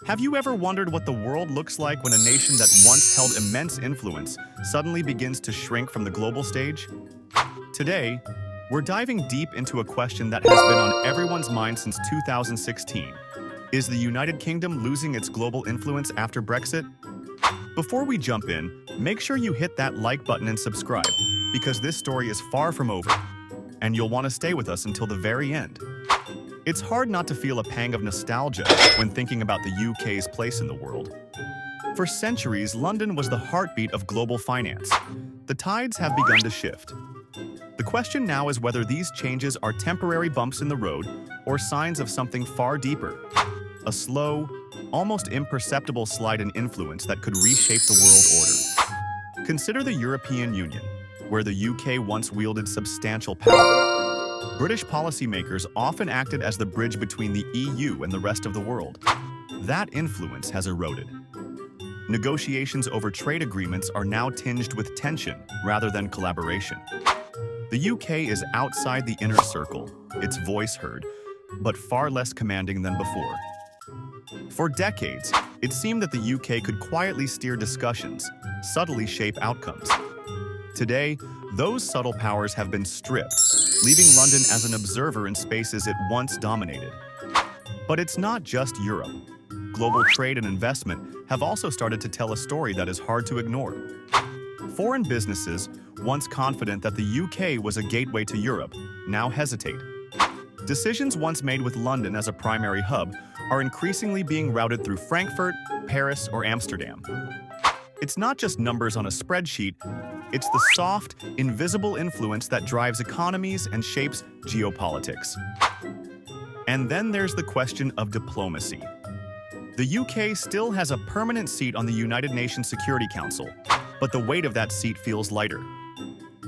Have you ever wondered what the world looks like when a nation that once held immense influence suddenly begins to shrink from the global stage? Today, we're diving deep into a question that has been on everyone's mind since 2016. Is the United Kingdom losing its global influence after Brexit? Before we jump in, make sure you hit that like button and subscribe, because this story is far from over, and you'll want to stay with us until the very end. It's hard not to feel a pang of nostalgia when thinking about the UK's place in the world. For centuries, London was the heartbeat of global finance. The tides have begun to shift. The question now is whether these changes are temporary bumps in the road or signs of something far deeper. A slow, almost imperceptible slide in influence that could reshape the world order. Consider the European Union, where the UK once wielded substantial power. British policymakers often acted as the bridge between the EU and the rest of the world. That influence has eroded. Negotiations over trade agreements are now tinged with tension rather than collaboration. The UK is outside the inner circle, its voice heard, but far less commanding than before. For decades, it seemed that the UK could quietly steer discussions, subtly shape outcomes. Today, those subtle powers have been stripped, leaving London as an observer in spaces it once dominated. But it's not just Europe. Global trade and investment have also started to tell a story that is hard to ignore. Foreign businesses, once confident that the UK was a gateway to Europe, now hesitate. Decisions once made with London as a primary hub are increasingly being routed through Frankfurt, Paris, or Amsterdam. It's not just numbers on a spreadsheet, it's the soft, invisible influence that drives economies and shapes geopolitics. And then there's the question of diplomacy. The UK still has a permanent seat on the United Nations Security Council, but the weight of that seat feels lighter.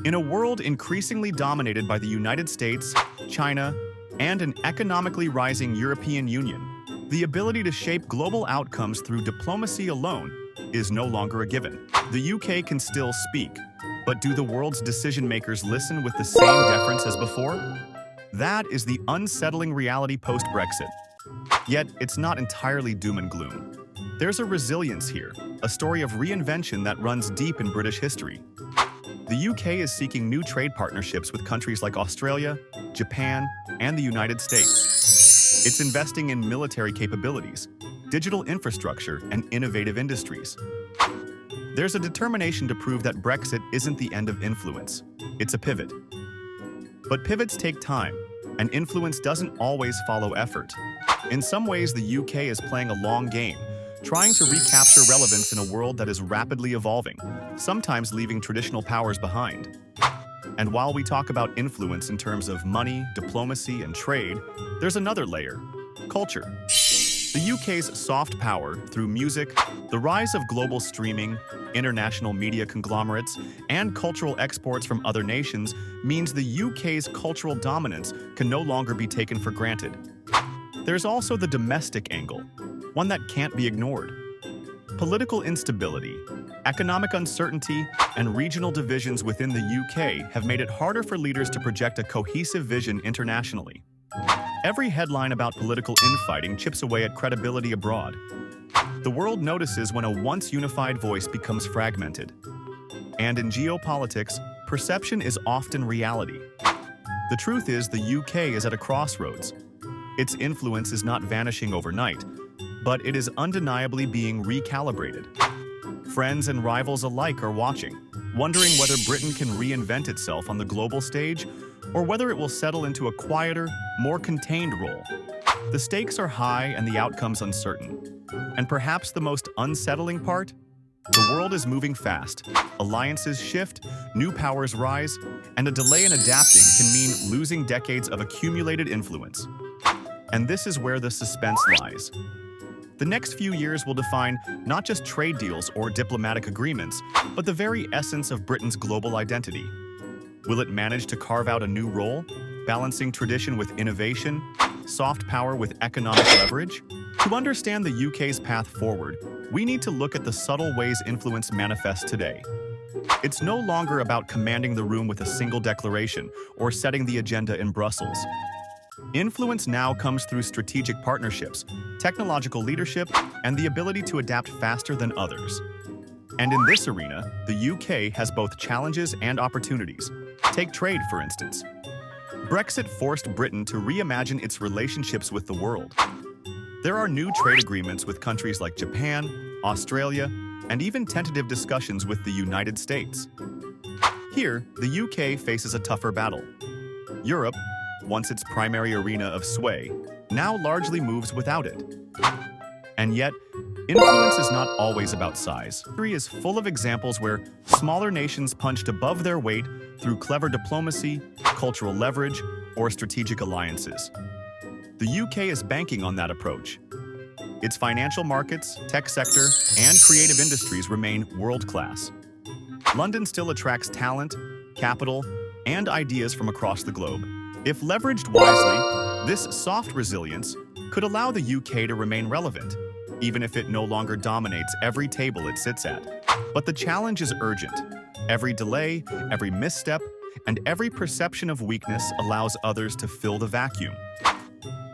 In a world increasingly dominated by the United States, China, and an economically rising European Union, the ability to shape global outcomes through diplomacy alone is no longer a given. The UK can still speak, but do the world's decision-makers listen with the same deference as before? That is the unsettling reality post-Brexit. Yet, it's not entirely doom and gloom. There's a resilience here, a story of reinvention that runs deep in British history. The UK is seeking new trade partnerships with countries like Australia, Japan, and the United States. It's investing in military capabilities, digital infrastructure, and innovative industries. There's a determination to prove that Brexit isn't the end of influence. It's a pivot. But pivots take time, and influence doesn't always follow effort. In some ways, the UK is playing a long game, trying to recapture relevance in a world that is rapidly evolving, sometimes leaving traditional powers behind. And while we talk about influence in terms of money, diplomacy, and trade, there's another layer: culture. The UK's soft power through music, the rise of global streaming, international media conglomerates, and cultural exports from other nations means the UK's cultural dominance can no longer be taken for granted. There's also the domestic angle, one that can't be ignored. Political instability, economic uncertainty, and regional divisions within the UK have made it harder for leaders to project a cohesive vision internationally. Every headline about political infighting chips away at credibility abroad. The world notices when a once unified voice becomes fragmented. And in geopolitics, perception is often reality. The truth is, the UK is at a crossroads. Its influence is not vanishing overnight, but it is undeniably being recalibrated. Friends and rivals alike are watching, wondering whether Britain can reinvent itself on the global stage, or whether it will settle into a quieter, more contained role. The stakes are high and the outcomes uncertain. And perhaps the most unsettling part? The world is moving fast. Alliances shift, new powers rise, and a delay in adapting can mean losing decades of accumulated influence. And this is where the suspense lies. The next few years will define not just trade deals or diplomatic agreements, but the very essence of Britain's global identity. Will it manage to carve out a new role, balancing tradition with innovation, soft power with economic leverage? To understand the UK's path forward, we need to look at the subtle ways influence manifests today. It's no longer about commanding the room with a single declaration or setting the agenda in Brussels. Influence now comes through strategic partnerships, technological leadership, and the ability to adapt faster than others. And in this arena, the UK has both challenges and opportunities. Take trade, for instance. Brexit forced Britain to reimagine its relationships with the world. There are new trade agreements with countries like Japan, Australia, and even tentative discussions with the United States. Here, the UK faces a tougher battle. Europe, once its primary arena of sway, now largely moves without it. And yet, influence is not always about size. History is full of examples where smaller nations punched above their weight through clever diplomacy, cultural leverage, or strategic alliances. The UK is banking on that approach. Its financial markets, tech sector, and creative industries remain world-class. London still attracts talent, capital, and ideas from across the globe. If leveraged wisely, this soft resilience could allow the UK to remain relevant, even if it no longer dominates every table it sits at. But the challenge is urgent. Every delay, every misstep, and every perception of weakness allows others to fill the vacuum.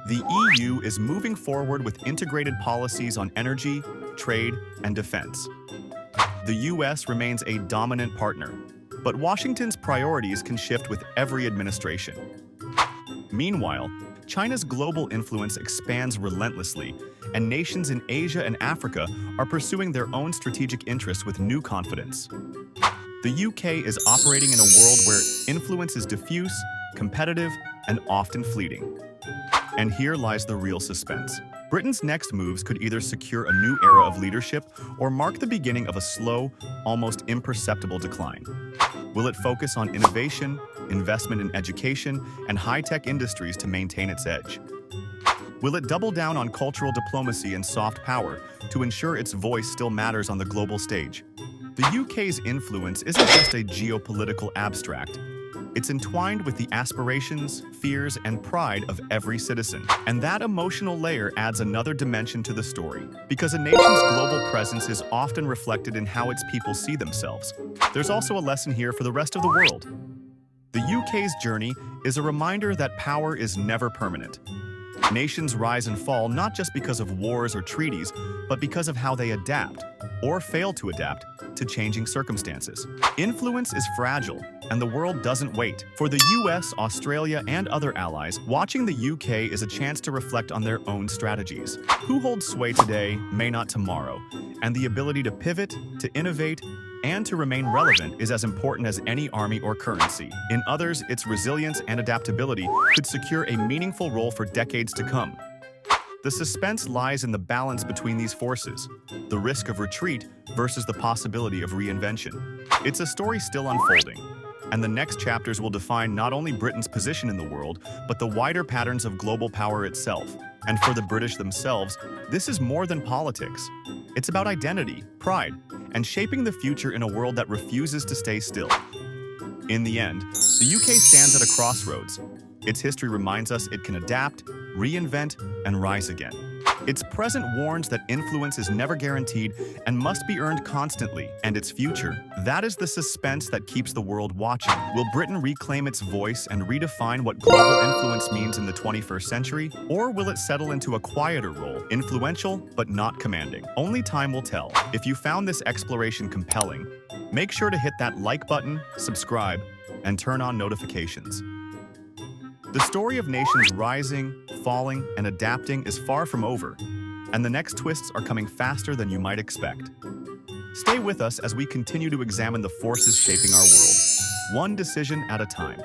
The EU is moving forward with integrated policies on energy, trade, and defense. The US remains a dominant partner, but Washington's priorities can shift with every administration. Meanwhile, China's global influence expands relentlessly, and nations in Asia and Africa are pursuing their own strategic interests with new confidence. The UK is operating in a world where influence is diffuse, competitive, and often fleeting. And here lies the real suspense. Britain's next moves could either secure a new era of leadership or mark the beginning of a slow, almost imperceptible decline. Will it focus on innovation, investment in education, and high-tech industries to maintain its edge? Will it double down on cultural diplomacy and soft power to ensure its voice still matters on the global stage? The UK's influence isn't just a geopolitical abstract. It's entwined with the aspirations, fears, and pride of every citizen. And that emotional layer adds another dimension to the story, because a nation's global presence is often reflected in how its people see themselves. There's also a lesson here for the rest of the world. The UK's journey is a reminder that power is never permanent. Nations rise and fall not just because of wars or treaties, but because of how they adapt, or fail to adapt, to changing circumstances. Influence is fragile, and the world doesn't wait. For the US, Australia, and other allies, watching the UK is a chance to reflect on their own strategies. Who holds sway today may not tomorrow, and the ability to pivot, to innovate, and to remain relevant is as important as any army or currency. In others, its resilience and adaptability could secure a meaningful role for decades to come. The suspense lies in the balance between these forces, the risk of retreat versus the possibility of reinvention. It's a story still unfolding, and the next chapters will define not only Britain's position in the world, but the wider patterns of global power itself. And for the British themselves, this is more than politics. It's about identity, pride, and shaping the future in a world that refuses to stay still. In the end, the UK stands at a crossroads. Its history reminds us it can adapt, reinvent, and rise again. Its present warns that influence is never guaranteed and must be earned constantly, and its future, that is the suspense that keeps the world watching. Will Britain reclaim its voice and redefine what global influence means in the 21st century? Or will it settle into a quieter role, influential but not commanding? Only time will tell. If you found this exploration compelling, make sure to hit that like button, subscribe, and turn on notifications. The story of nations rising, falling, and adapting is far from over, and the next twists are coming faster than you might expect. Stay with us as we continue to examine the forces shaping our world, one decision at a time.